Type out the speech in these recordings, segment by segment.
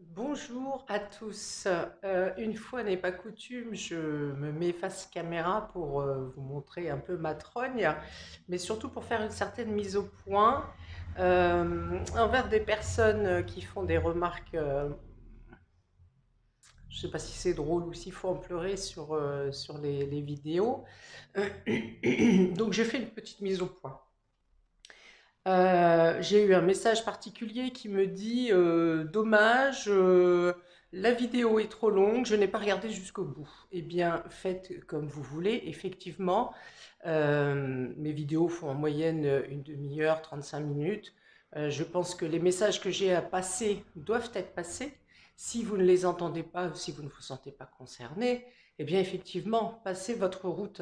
Bonjour à tous. Une fois n'est pas coutume, je me mets face caméra pour vous montrer un peu ma trogne, mais surtout pour faire une certaine mise au point envers des personnes qui font des remarques, je ne sais pas si c'est drôle ou s'il faut en pleurer sur les vidéos. Donc je fais une petite mise au point. J'ai eu un message particulier qui me dit dommage, la vidéo est trop longue, je n'ai pas regardé jusqu'au bout. Eh bien, faites comme vous voulez. Effectivement, mes vidéos font en moyenne une demi-heure, 35 minutes. Je pense que les messages que j'ai à passer doivent être passés. Si vous ne les entendez pas ou si vous ne vous sentez pas concerné, eh bien, effectivement, passez votre route.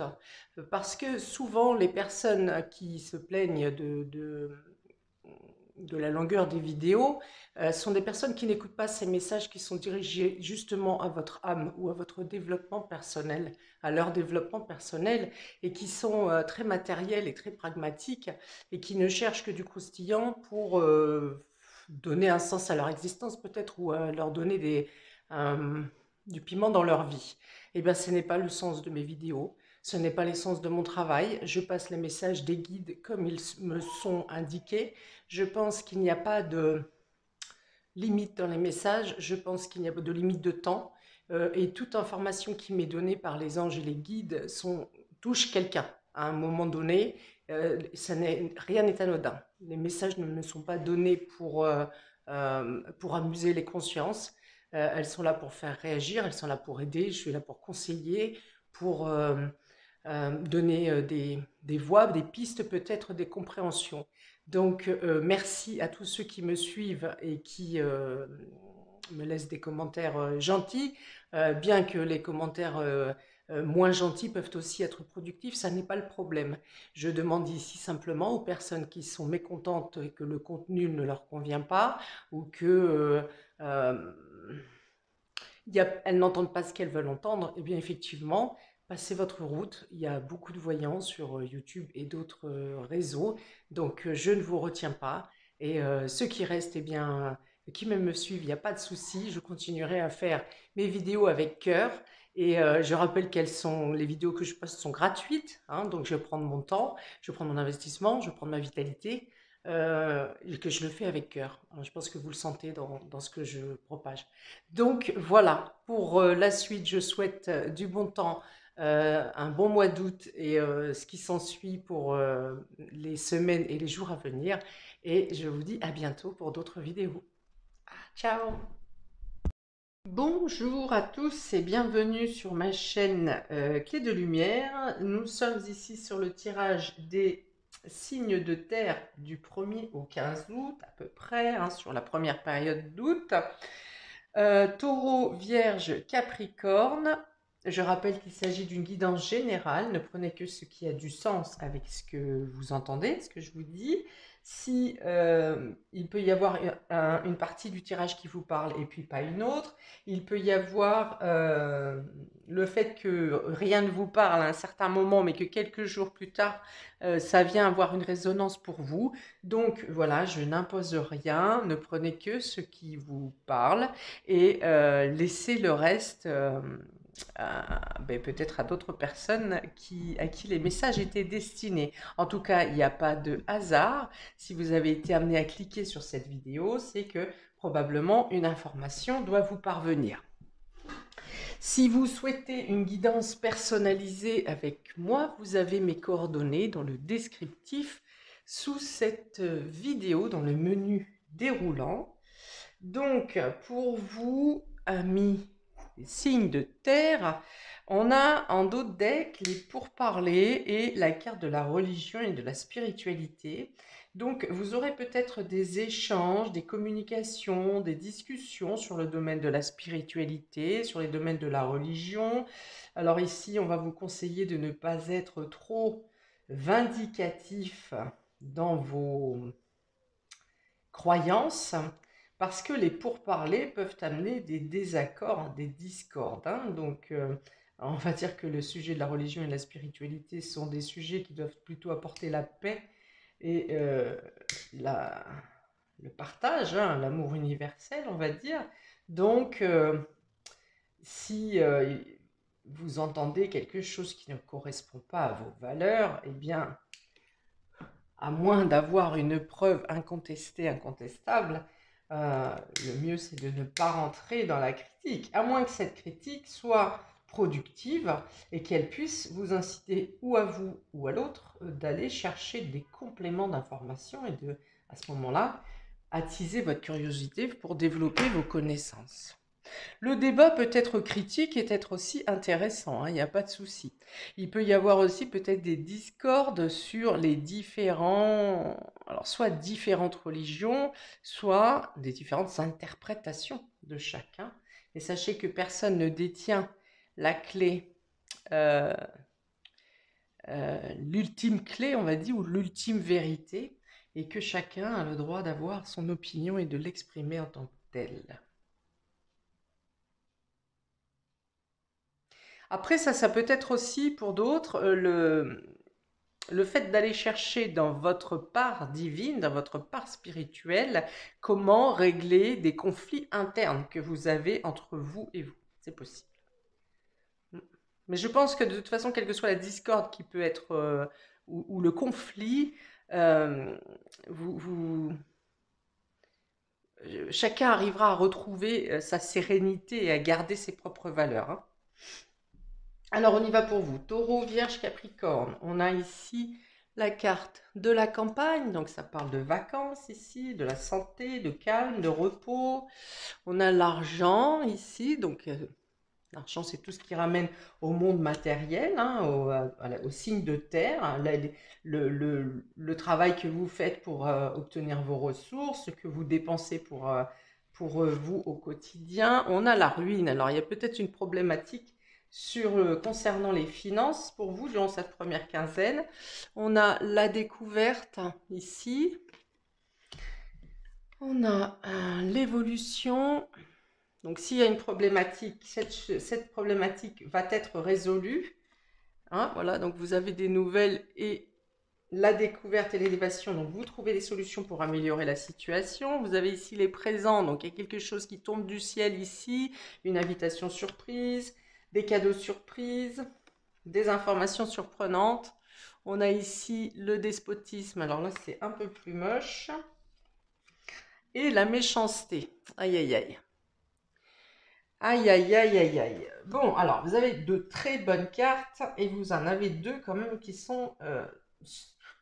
Parce que souvent, les personnes qui se plaignent de la longueur des vidéos sont des personnes qui n'écoutent pas ces messages qui sont dirigés justement à votre âme ou à votre développement personnel, à leur développement personnel, et qui sont très matériels et très pragmatiques, et qui ne cherchent que du croustillant pour donner un sens à leur existence peut-être, ou leur donner euh, du piment dans leur vie. Eh bien, ce n'est pas le sens de mes vidéos. Ce n'est pas l'essence de mon travail. Je passe les messages des guides comme ils me sont indiqués. Je pense qu'il n'y a pas de limite dans les messages. Je pense qu'il n'y a pas de limite de temps. Et toute information qui m'est donnée par les anges et les guides touche quelqu'un à un moment donné. Rien n'est anodin. Les messages ne me sont pas donnés pour amuser les consciences. Elles sont là pour faire réagir, elles sont là pour aider. Je suis là pour conseiller, pour donner des voies, des pistes, peut-être des compréhensions. Donc, merci à tous ceux qui me suivent et qui me laissent des commentaires gentils, bien que les commentaires moins gentils peuvent aussi être productifs, ça n'est pas le problème. Je demande ici simplement aux personnes qui sont mécontentes et que le contenu ne leur convient pas, ou que euh, elles n'entendent pas ce qu'elles veulent entendre, eh bien effectivement, passez votre route. Il y a beaucoup de voyants sur YouTube et d'autres réseaux, donc je ne vous retiens pas. Et ceux qui restent, eh bien, qui même me suivent, il n'y a pas de souci. Je continuerai à faire mes vidéos avec cœur. Et je rappelle les vidéos que je poste sont gratuites, hein, donc je vais prendre mon temps, je vais prendre mon investissement, je vais prendre ma vitalité, et que je le fais avec cœur. Alors, je pense que vous le sentez dans ce que je propage. Donc voilà, pour la suite, je souhaite du bon temps, un bon mois d'août et ce qui s'ensuit pour les semaines et les jours à venir. Et je vous dis à bientôt pour d'autres vidéos. Ciao! Bonjour à tous et bienvenue sur ma chaîne Clé de Lumière. Nous sommes ici sur le tirage des signes de terre du 1er au 15 août à peu près, hein, sur la première période d'août. Taureau, Vierge, Capricorne. Je rappelle qu'il s'agit d'une guidance générale. Ne prenez que ce qui a du sens avec ce que vous entendez, ce que je vous dis. Si il peut y avoir une partie du tirage qui vous parle et puis pas une autre, il peut y avoir le fait que rien ne vous parle à un certain moment, mais que quelques jours plus tard, ça vient avoir une résonance pour vous. Donc voilà, je n'impose rien. Ne prenez que ce qui vous parle et laisser le reste peut-être à d'autres personnes à qui les messages étaient destinés. En tout cas, il n'y a pas de hasard. Si vous avez été amené à cliquer sur cette vidéo, c'est que probablement une information doit vous parvenir. Si vous souhaitez une guidance personnalisée avec moi, vous avez mes coordonnées dans le descriptif sous cette vidéo, dans le menu déroulant. Donc, pour vous, amis signes de terre, on a en dos de deck les pourparlers et la carte de la religion et de la spiritualité. Donc, vous aurez peut-être des échanges, des communications, des discussions sur le domaine de la spiritualité, sur les domaines de la religion. Alors ici, on va vous conseiller de ne pas être trop vindicatif dans vos croyances, parce que les pourparlers peuvent amener des désaccords, des discordes, hein. Donc, on va dire que le sujet de la religion et de la spiritualité sont des sujets qui doivent plutôt apporter la paix et la, le partage, hein, l'amour universel, on va dire. Donc, si vous entendez quelque chose qui ne correspond pas à vos valeurs, eh bien, à moins d'avoir une preuve incontestée, incontestable, le mieux c'est de ne pas rentrer dans la critique, à moins que cette critique soit productive et qu'elle puisse vous inciter ou à vous ou à l'autre d'aller chercher des compléments d'information et de, à ce moment-là, attiser votre curiosité pour développer vos connaissances. Le débat peut être critique et être aussi intéressant, hein, il n'y a pas de souci. Il peut y avoir aussi peut-être des discordes sur les différents, alors soit différentes religions, soit des différentes interprétations de chacun. Et sachez que personne ne détient la clé, euh, l'ultime clé, on va dire, ou l'ultime vérité, et que chacun a le droit d'avoir son opinion et de l'exprimer en tant que telle. Après, ça peut être aussi pour d'autres le fait d'aller chercher dans votre part divine, dans votre part spirituelle, comment régler des conflits internes que vous avez entre vous et vous. C'est possible. Mais je pense que de toute façon, quelle que soit la discorde qui peut être, ou le conflit, euh, vous, vous- chacun arrivera à retrouver sa sérénité et à garder ses propres valeurs, hein. Alors, on y va pour vous. Taureau, Vierge, Capricorne. On a ici la carte de la campagne, donc ça parle de vacances ici, de la santé, de calme, de repos. On a l'argent ici, donc l'argent c'est tout ce qui ramène au monde matériel, hein, au signe de terre, hein, le travail que vous faites pour obtenir vos ressources, ce que vous dépensez pour vous au quotidien. On a la ruine. Alors il y a peut-être une problématique concernant les finances pour vous durant cette première quinzaine. On a la découverte ici. On a l'évolution. Donc s'il y a une problématique, cette problématique va être résolue, hein, voilà, donc vous avez des nouvelles et la découverte et l'élévation, donc vous trouvez des solutions pour améliorer la situation. Vous avez ici les présents, donc il y a quelque chose qui tombe du ciel ici, une invitation surprise, des cadeaux surprises, des informations surprenantes. On a ici le despotisme, alors là c'est un peu plus moche, et la méchanceté. Aïe aïe aïe. Aïe aïe aïe aïe aïe. Bon, alors vous avez de très bonnes cartes et vous en avez deux quand même qui sont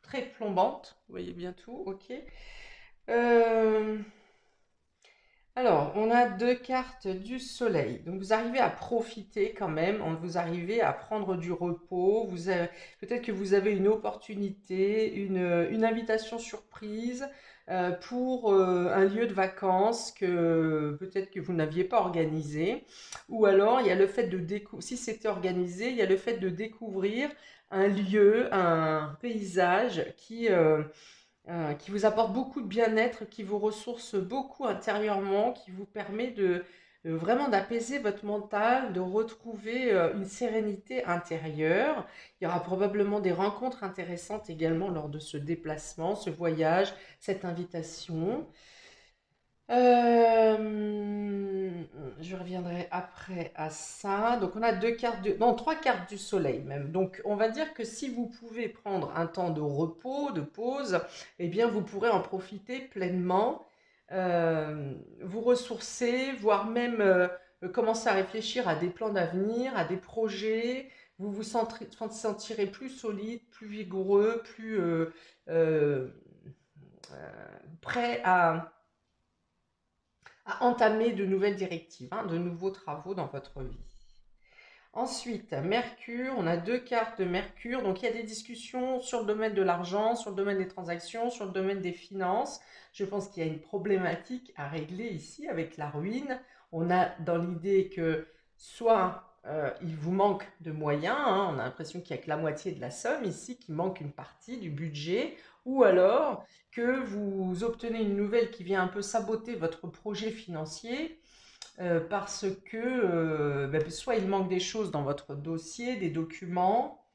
très plombantes. Vous voyez bien tout, ok. Euh, alors, on a deux cartes du soleil. Donc, vous arrivez à profiter quand même. Vous arrivez à prendre du repos. Peut-être que vous avez une opportunité, une invitation surprise pour un lieu de vacances que peut-être que vous n'aviez pas organisé. Ou alors, il y a le fait de découvrir, si c'était organisé, il y a le fait de découvrir un lieu, un paysage qui vous apporte beaucoup de bien-être, qui vous ressource beaucoup intérieurement, qui vous permet de vraiment d'apaiser votre mental, de retrouver une sérénité intérieure. Il y aura probablement des rencontres intéressantes également lors de ce déplacement, ce voyage, cette invitation. Je reviendrai après à ça. Donc on a non, trois cartes du soleil même. Donc on va dire que si vous pouvez prendre un temps de repos, de pause, eh bien vous pourrez en profiter pleinement, vous ressourcer, voire même commencer à réfléchir à des plans d'avenir, à des projets. Sentirez plus solide, plus vigoureux, plus euh, prêt à entamer de nouvelles directives, hein, de nouveaux travaux dans votre vie. Ensuite, Mercure, on a deux cartes de Mercure, donc il y a des discussions sur le domaine de l'argent, sur le domaine des transactions, sur le domaine des finances. Je pense qu'il y a une problématique à régler ici avec la ruine. On a dans l'idée que soit il vous manque de moyens, hein, on a l'impression qu'il n'y a que la moitié de la somme ici, qui manque une partie du budget, ou alors que vous obtenez une nouvelle qui vient un peu saboter votre projet financier parce que soit il manque des choses dans votre dossier, des documents,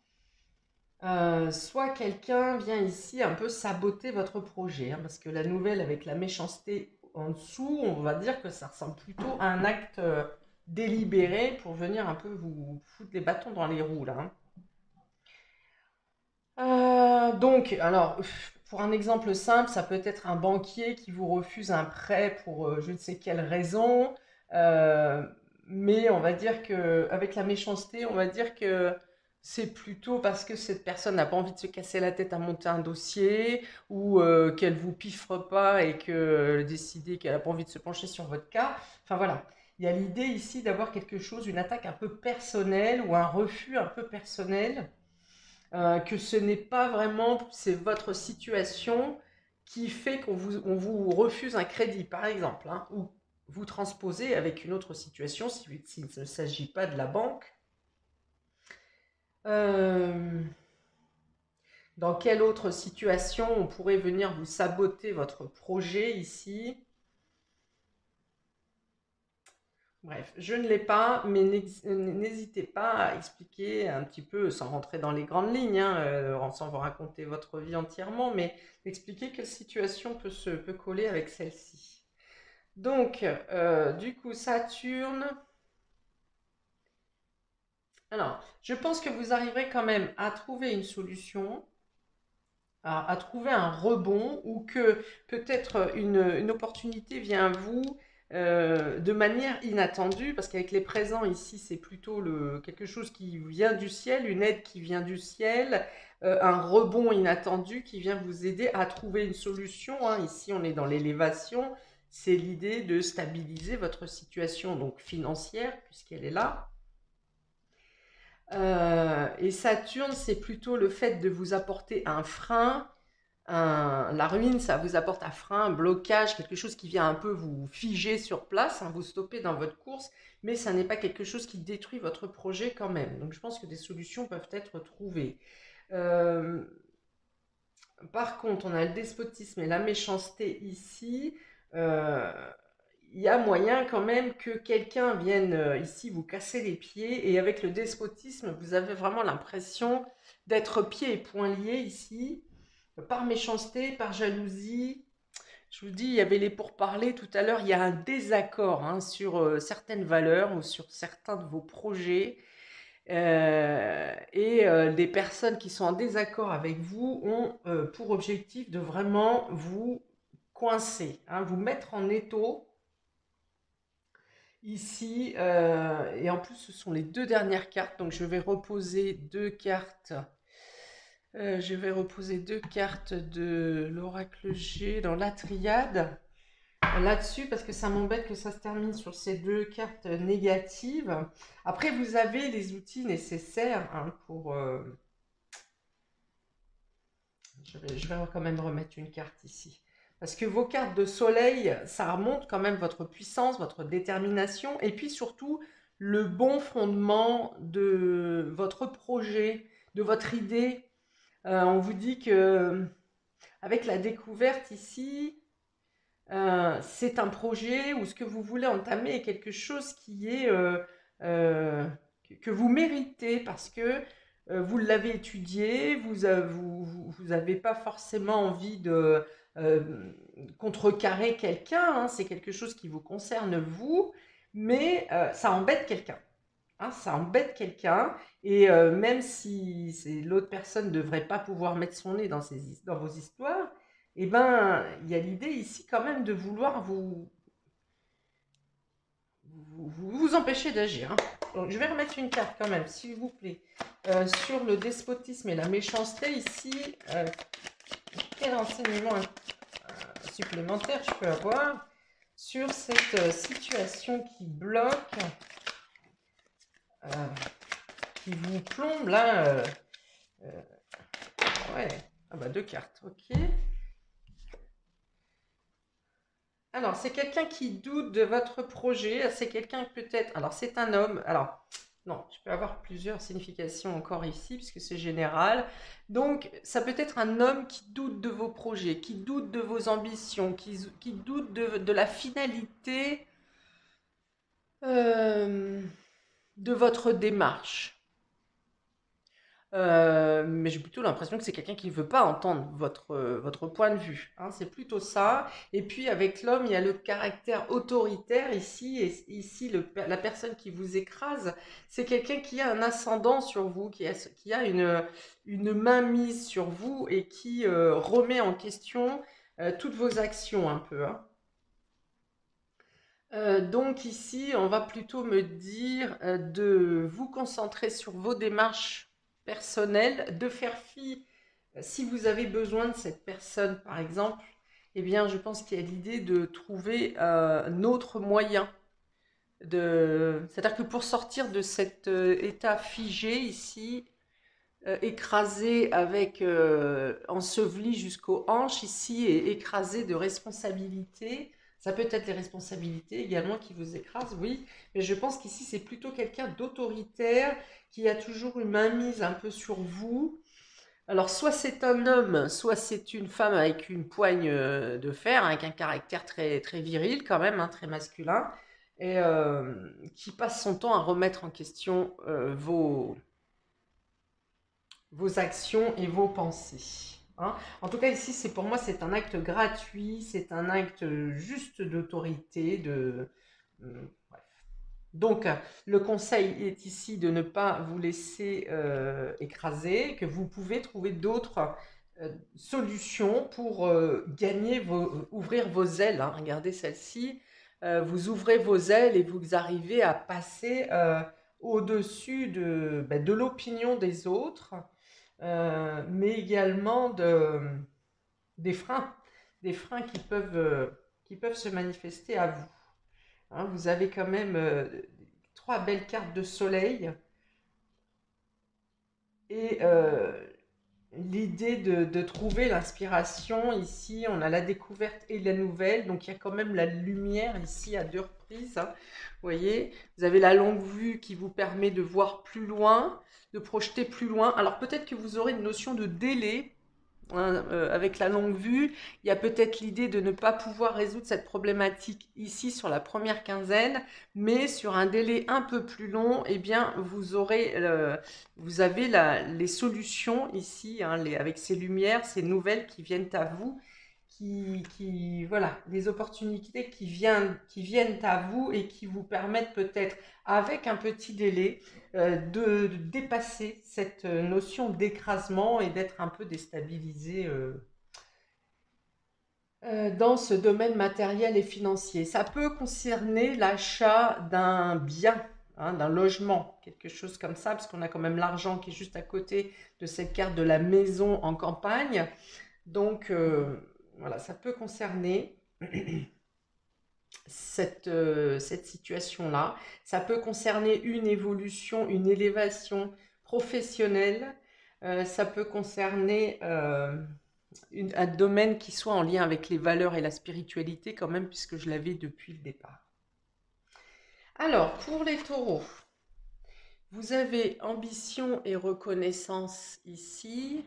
soit quelqu'un vient ici un peu saboter votre projet, hein, parce que la nouvelle avec la méchanceté En dessous, on va dire que ça ressemble plutôt à un acte délibéré pour venir un peu vous foutre les bâtons dans les roues, là, hein. Donc, alors, pour un exemple simple, ça peut être un banquier qui vous refuse un prêt pour je ne sais quelle raison, euh, mais on va dire que, avec la méchanceté, on va dire que c'est plutôt parce que cette personne n'a pas envie de se casser la tête à monter un dossier ou qu'elle vous piffre pas et qu'elle a décidé qu'elle n'a pas envie de se pencher sur votre cas. Enfin voilà, il y a l'idée ici d'avoir quelque chose, une attaque un peu personnelle ou un refus un peu personnel, que ce n'est pas vraiment, c'est votre situation qui fait on vous refuse un crédit, par exemple, hein, ou vous transposez avec une autre situation, s'il ne s'agit pas de la banque. Euh, dans quelle autre situation on pourrait venir vous saboter votre projet ici? Bref, je ne l'ai pas, mais n'hésitez pas à expliquer un petit peu, sans rentrer dans les grandes lignes, hein, sans vous raconter votre vie entièrement, mais expliquer quelle situation peut coller avec celle-ci. Donc, du coup, Saturne. Alors, je pense que vous arriverez quand même à trouver une solution, à trouver un rebond, ou que peut-être une opportunité vient à vous de manière inattendue, parce qu'avec les présents ici, c'est plutôt quelque chose qui vient du ciel, une aide qui vient du ciel, un rebond inattendu qui vient vous aider à trouver une solution, hein. Ici, on est dans l'élévation, c'est l'idée de stabiliser votre situation donc financière, puisqu'elle est là. Et Saturne, c'est plutôt le fait de vous apporter un frein. La ruine, ça vous apporte un frein, un blocage, quelque chose qui vient un peu vous figer sur place, hein, vous stopper dans votre course, mais ça n'est pas quelque chose qui détruit votre projet quand même. Donc je pense que des solutions peuvent être trouvées. Euh, Par contre, on a le despotisme et la méchanceté ici. Euh, il y a moyen quand même que quelqu'un vienne ici vous casser les pieds. Et avec le despotisme, vous avez vraiment l'impression d'être pieds et poings liés ici, par méchanceté, par jalousie. Je vous dis, il y avait les pourparlers tout à l'heure, il y a un désaccord, hein, sur certaines valeurs ou sur certains de vos projets. Des personnes qui sont en désaccord avec vous ont pour objectif de vraiment vous coincer, hein, vous mettre en étau ici. Et en plus, ce sont les deux dernières cartes, donc je vais reposer deux cartes. Je vais reposer deux cartes de l'oracle G dans la triade là-dessus, parce que ça m'embête que ça se termine sur ces deux cartes négatives. Après, vous avez les outils nécessaires, hein, pour... je vais quand même remettre une carte ici. Parce que vos cartes de soleil, ça remonte quand même votre puissance, votre détermination, et puis surtout le bon fondement de votre projet, de votre idée. On vous dit que avec la découverte ici, c'est un projet ou ce que vous voulez entamer est quelque chose qui est euh, que vous méritez parce que vous l'avez étudié, vous n'avez pas forcément envie de contrecarrer quelqu'un, hein, c'est quelque chose qui vous concerne vous, mais ça embête quelqu'un. Hein, ça embête quelqu'un, et même si l'autre personne ne devrait pas pouvoir mettre son nez dans vos histoires, eh ben, il y a l'idée ici quand même de vouloir vous empêcher d'agir, hein. Donc, je vais remettre une carte quand même, s'il vous plaît, sur le despotisme et la méchanceté ici. Quel enseignement supplémentaire je peux avoir sur cette situation qui bloque, euh, qui vous plombe là, euh, ouais. Ah bah deux cartes, ok. Alors, c'est quelqu'un qui doute de votre projet. C'est quelqu'un peut-être. Alors, c'est un homme. Alors, non, je peux avoir plusieurs significations encore ici, puisque c'est général. Donc, ça peut être un homme qui doute de vos projets, qui doute de vos ambitions, qui doute de la finalité euh, de votre démarche. Mais j'ai plutôt l'impression que c'est quelqu'un qui ne veut pas entendre votre point de vue, hein, c'est plutôt ça. Et puis avec l'homme, il y a le caractère autoritaire ici, et ici la personne qui vous écrase, c'est quelqu'un qui a un ascendant sur vous, qui a une mainmise sur vous et qui remet en question toutes vos actions un peu, hein. Donc ici, on va plutôt me dire de vous concentrer sur vos démarches personnelles, de faire fi, si vous avez besoin de cette personne par exemple, eh bien je pense qu'il y a l'idée de trouver un autre moyen. C'est-à-dire que pour sortir de cet état figé ici, écrasé avec enseveli jusqu'aux hanches ici et écrasé de responsabilités. Ça peut être les responsabilités également qui vous écrasent, oui, mais je pense qu'ici c'est plutôt quelqu'un d'autoritaire qui a toujours une mainmise un peu sur vous. Alors soit c'est un homme, soit c'est une femme avec une poigne de fer, avec un caractère très, très viril quand même, hein, très masculin, et qui passe son temps à remettre en question vos actions et vos pensées, hein. En tout cas, ici, c'est pour moi, c'est un acte gratuit, c'est un acte juste d'autorité, bref. Donc, le conseil est ici de ne pas vous laisser écraser, que vous pouvez trouver d'autres solutions pour ouvrir vos ailes, hein. Regardez celle-ci, vous ouvrez vos ailes et vous arrivez à passer au-dessus de l'opinion des autres, mais également des freins qui peuvent se manifester à vous, hein. Vous avez quand même trois belles cartes de soleil et l'idée de trouver l'inspiration ici, on a la découverte et la nouvelle, donc il y a quand même la lumière ici à deux reprises, hein. Vous voyez, vous avez la longue vue qui vous permet de voir plus loin, de projeter plus loin. Alors peut-être que vous aurez une notion de délai, hein, avec la longue vue. Il y a peut-être l'idée de ne pas pouvoir résoudre cette problématique ici sur la première quinzaine, mais sur un délai un peu plus long, eh bien, vous avez les solutions ici, hein, avec ces lumières, ces nouvelles qui viennent à vous, voilà, des opportunités qui viennent à vous et qui vous permettent peut-être, avec un petit délai, de dépasser cette notion d'écrasement et d'être un peu déstabilisé dans ce domaine matériel et financier. Ça peut concerner l'achat d'un bien, hein, d'un logement, quelque chose comme ça, parce qu'on a quand même l'argent qui est juste à côté de cette carte de la maison en campagne. Donc voilà, ça peut concerner cette situation-là. Ça peut concerner une évolution, une élévation professionnelle. Ça peut concerner un domaine qui soit en lien avec les valeurs et la spiritualité quand même, puisque je l'avais depuis le départ. Alors, pour les taureaux, vous avez ambition et reconnaissance ici.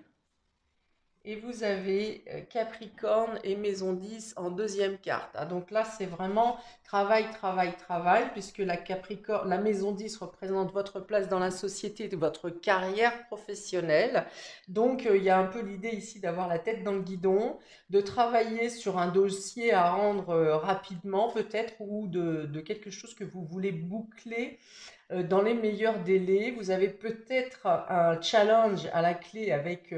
Et vous avez Capricorne et Maison 10 en deuxième carte, hein. Donc là, c'est vraiment travail, travail, travail, puisque la Maison 10 représente votre place dans la société, votre carrière professionnelle. Donc, il y a un peu l'idée ici d'avoir la tête dans le guidon, de travailler sur un dossier à rendre rapidement peut-être, ou de quelque chose que vous voulez boucler dans les meilleurs délais. Vous avez peut-être un challenge à la clé avec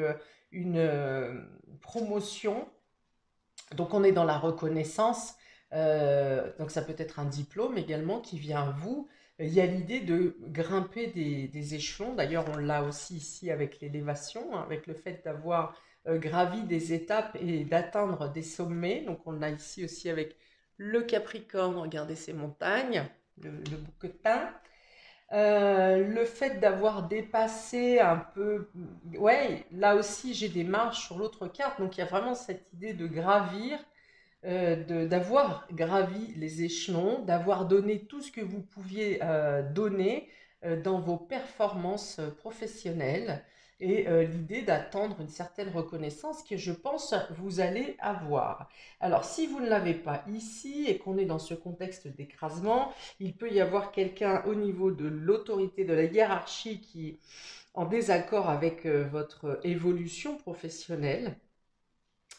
une promotion. Donc on est dans la reconnaissance. Donc ça peut être un diplôme également qui vient à vous. Il y a l'idée de grimper des échelons. D'ailleurs, on l'a aussi ici avec l'élévation, hein, avec le fait d'avoir gravi des étapes et d'atteindre des sommets. Donc on l'a ici aussi avec le Capricorne. Regardez ces montagnes, le bouquetin. Le fait d'avoir dépassé un peu, ouais, là aussi j'ai des marches sur l'autre carte, donc il y a vraiment cette idée de gravir, d'avoir gravi les échelons, d'avoir donné tout ce que vous pouviez donner dans vos performances professionnelles. et l'idée d'attendre une certaine reconnaissance que je pense vous allez avoir. Alors, si vous ne l'avez pas ici et qu'on est dans ce contexte d'écrasement, il peut y avoir quelqu'un au niveau de l'autorité, de la hiérarchie qui est en désaccord avec votre évolution professionnelle.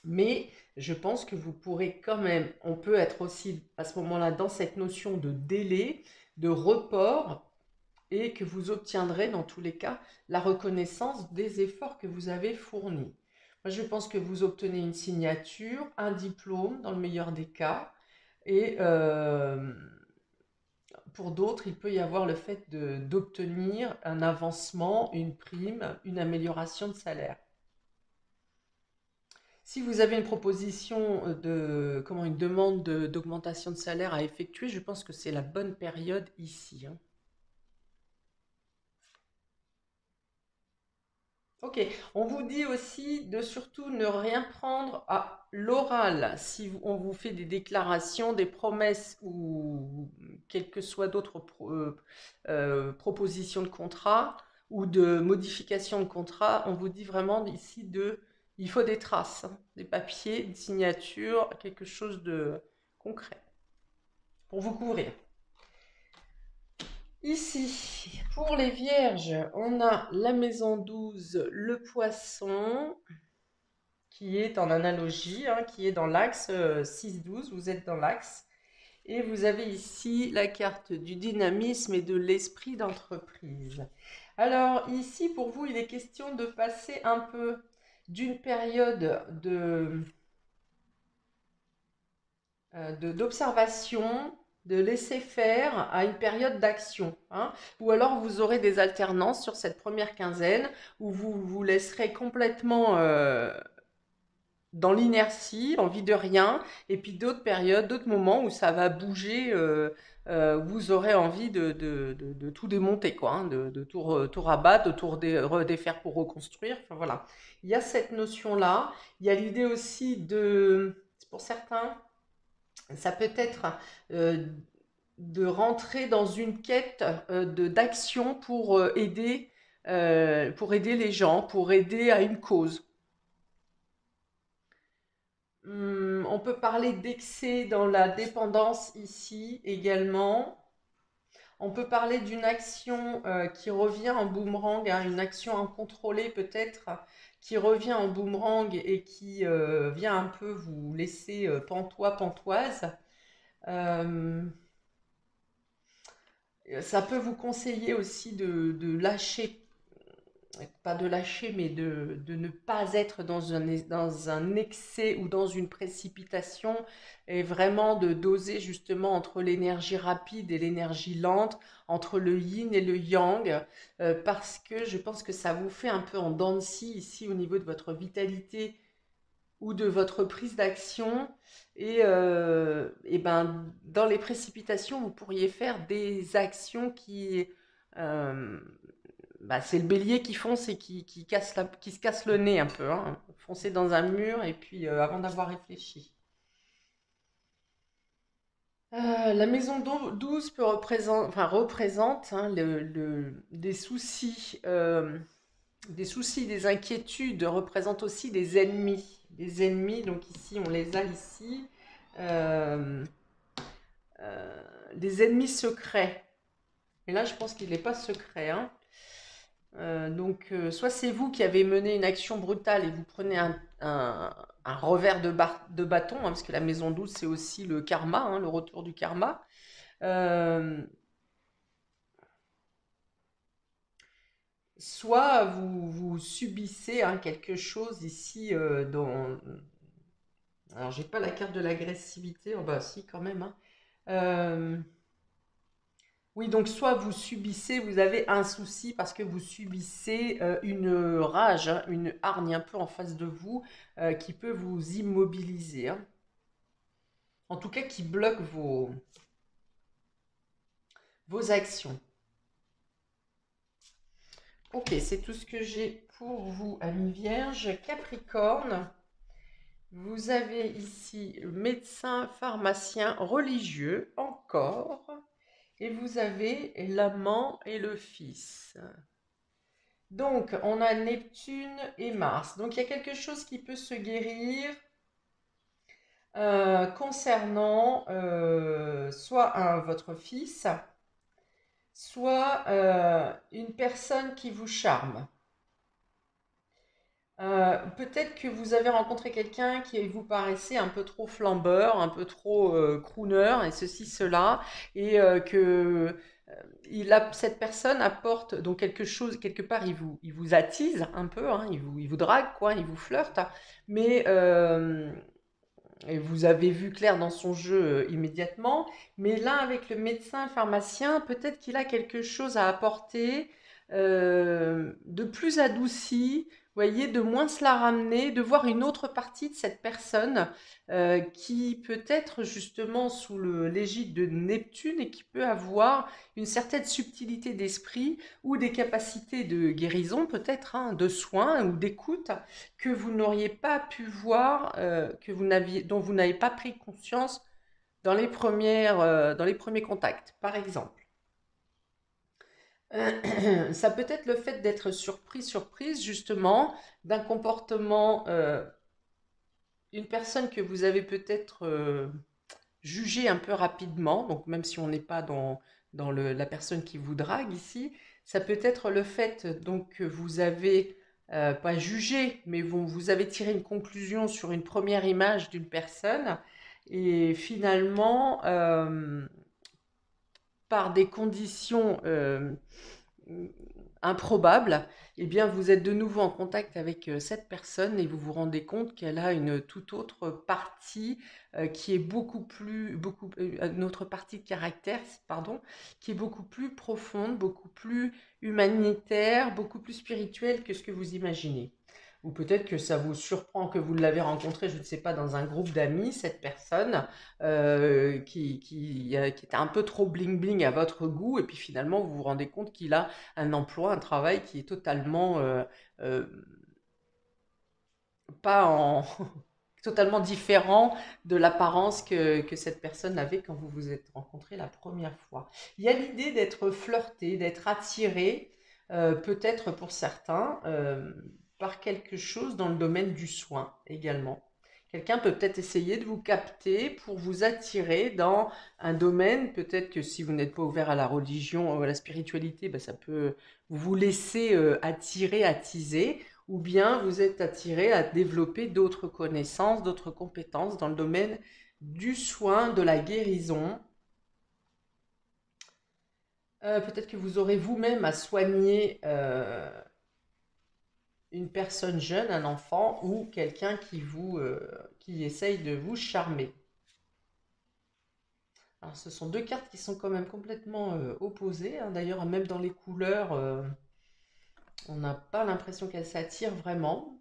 Mais je pense que vous pourrez quand même, on peut être aussi à ce moment-là dans cette notion de délai, de report, et que vous obtiendrez dans tous les cas la reconnaissance des efforts que vous avez fournis. Moi, je pense que vous obtenez une signature, un diplôme dans le meilleur des cas, et pour d'autres, il peut y avoir le fait d'obtenir un avancement, une prime, une amélioration de salaire. Si vous avez une proposition comment, une demande d'augmentation de salaire à effectuer, je pense que c'est la bonne période ici, hein. Ok, on vous dit aussi de surtout ne rien prendre à l'oral. Si on vous fait des déclarations, des promesses ou quelles que soient d'autres propositions de contrat ou de modification de contrat, on vous dit vraiment ici il faut des traces, hein, des papiers, une signature, quelque chose de concret pour vous couvrir. Ici, pour les vierges, on a la maison 12, le poisson, qui est en analogie, hein, qui est dans l'axe 6-12, vous êtes dans l'axe. Et vous avez ici la carte du dynamisme et de l'esprit d'entreprise. Alors ici, pour vous, il est question de passer un peu d'une période d'observation, de laisser faire à une période d'action, hein. Ou alors vous aurez des alternances sur cette première quinzaine où vous vous laisserez complètement dans l'inertie, envie de rien, et puis d'autres périodes, d'autres moments où ça va bouger, vous aurez envie de tout démonter, quoi, hein, de tout rabattre, de tout redéfaire pour reconstruire. Enfin voilà, il y a cette notion-là. Il y a l'idée aussi pour certains, ça peut être euh, de rentrer dans une quête d'action pour aider les gens, pour aider à une cause. On peut parler d'excès dans la dépendance ici également. On peut parler d'une action qui revient en boomerang, hein, une action incontrôlée peut-être, qui revient en boomerang et qui vient un peu vous laisser pantois, pantoise. Euh, Ça peut vous conseiller aussi de lâcher, pas de lâcher, mais de ne pas être dans un excès ou dans une précipitation et vraiment de doser justement entre l'énergie rapide et l'énergie lente, entre le yin et le yang, parce que je pense que ça vous fait un peu en dents de scie ici au niveau de votre vitalité ou de votre prise d'action. Et ben, dans les précipitations, vous pourriez faire des actions euh, bah, c'est le bélier qui fonce et qui se casse le nez un peu, hein. Foncer dans un mur et puis avant d'avoir réfléchi. La maison 12 représente hein, des soucis, des inquiétudes, représente aussi des ennemis. Des ennemis, donc ici, on les a ici. Euh, des ennemis secrets. Et là, je pense qu'il n'est pas secret, hein. Soit c'est vous qui avez mené une action brutale et vous prenez un revers de bâton, hein, parce que la maison 12, c'est aussi le karma, hein, le retour du karma. Euh, Soit vous subissez hein, quelque chose ici dans... Alors, j'ai pas la carte de l'agressivité, oh bah si, quand même, hein. Euh, Oui, donc soit vous subissez, vous avez un souci parce que vous subissez une rage, hein, une hargne un peu en face de vous qui peut vous immobiliser, hein. En tout cas qui bloque vos actions. Ok, c'est tout ce que j'ai pour vous, amis vierges. Capricorne, vous avez ici le médecin, pharmacien, religieux, encore. Et vous avez l'amant et le fils. Donc, on a Neptune et Mars. Donc, il y a quelque chose qui peut se guérir concernant soit votre fils, soit une personne qui vous charme. Peut-être que vous avez rencontré quelqu'un qui vous paraissait un peu trop flambeur, un peu trop crooner et ceci, cela, et que cette personne apporte donc quelque chose, quelque part, il vous attise un peu, hein, il vous drague, quoi, il vous flirte, hein, mais et vous avez vu clair dans son jeu immédiatement, mais là, avec le médecin, le pharmacien, peut-être qu'il a quelque chose à apporter de plus adouci, voyez, de moins se la ramener, de voir une autre partie de cette personne qui peut être justement sous l'égide de Neptune et qui peut avoir une certaine subtilité d'esprit ou des capacités de guérison peut-être, hein, de soins ou d'écoute que vous n'auriez pas pu voir, dont vous n'avez pas pris conscience dans les premiers contacts, par exemple. Ça peut être le fait d'être surprise justement, d'un comportement, une personne que vous avez peut-être jugée un peu rapidement, donc même si on n'est pas dans la personne qui vous drague ici, ça peut être le fait donc que vous avez pas jugé, mais vous avez tiré une conclusion sur une première image d'une personne et finalement, par des conditions improbable, eh bien, vous êtes de nouveau en contact avec cette personne et vous vous rendez compte qu'elle a une toute autre partie qui est une autre partie de caractère, pardon, qui est beaucoup plus profonde, beaucoup plus humanitaire, beaucoup plus spirituelle que ce que vous imaginez. Ou peut-être que ça vous surprend que vous l'avez rencontré, je ne sais pas, dans un groupe d'amis, cette personne qui était un peu trop bling-bling à votre goût, et puis finalement vous vous rendez compte qu'il a un emploi, un travail qui est totalement euh, pas en totalement différent de l'apparence que cette personne avait quand vous vous êtes rencontrés la première fois. Il y a l'idée d'être flirté, d'être attiré, peut-être pour certains, par quelque chose dans le domaine du soin également. Quelqu'un peut peut-être essayer de vous capter pour vous attirer dans un domaine, peut-être que si vous n'êtes pas ouvert à la religion ou à la spiritualité, ben ça peut vous laisser attirer, attiser, ou bien vous êtes attiré à développer d'autres connaissances, d'autres compétences dans le domaine du soin, de la guérison. Peut-être que vous aurez vous-même à soigner une personne jeune, un enfant ou quelqu'un qui essaye de vous charmer. Alors, ce sont deux cartes qui sont quand même complètement opposées, hein. D'ailleurs, même dans les couleurs, on n'a pas l'impression qu'elles s'attirent vraiment.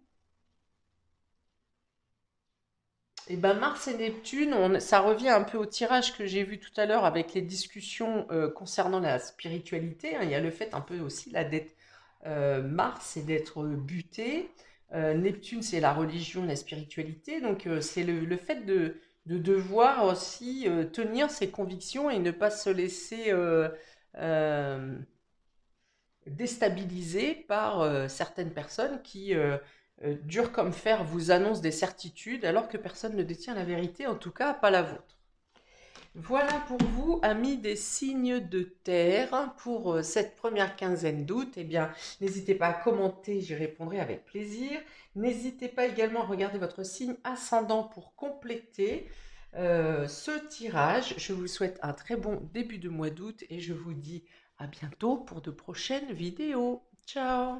Et ben Mars et Neptune, ça revient un peu au tirage que j'ai vu tout à l'heure avec les discussions concernant la spiritualité, hein. Il y a le fait un peu aussi là d'être Mars, c'est d'être buté. Neptune, c'est la religion, la spiritualité. Donc c'est le fait de devoir aussi tenir ses convictions et ne pas se laisser euh, déstabiliser par certaines personnes qui, dur comme fer, vous annoncent des certitudes alors que personne ne détient la vérité, en tout cas pas la vôtre. Voilà pour vous, amis des signes de terre, pour cette première quinzaine d'août. Eh bien, n'hésitez pas à commenter, j'y répondrai avec plaisir. N'hésitez pas également à regarder votre signe ascendant pour compléter ce tirage. Je vous souhaite un très bon début de mois d'août et je vous dis à bientôt pour de prochaines vidéos. Ciao!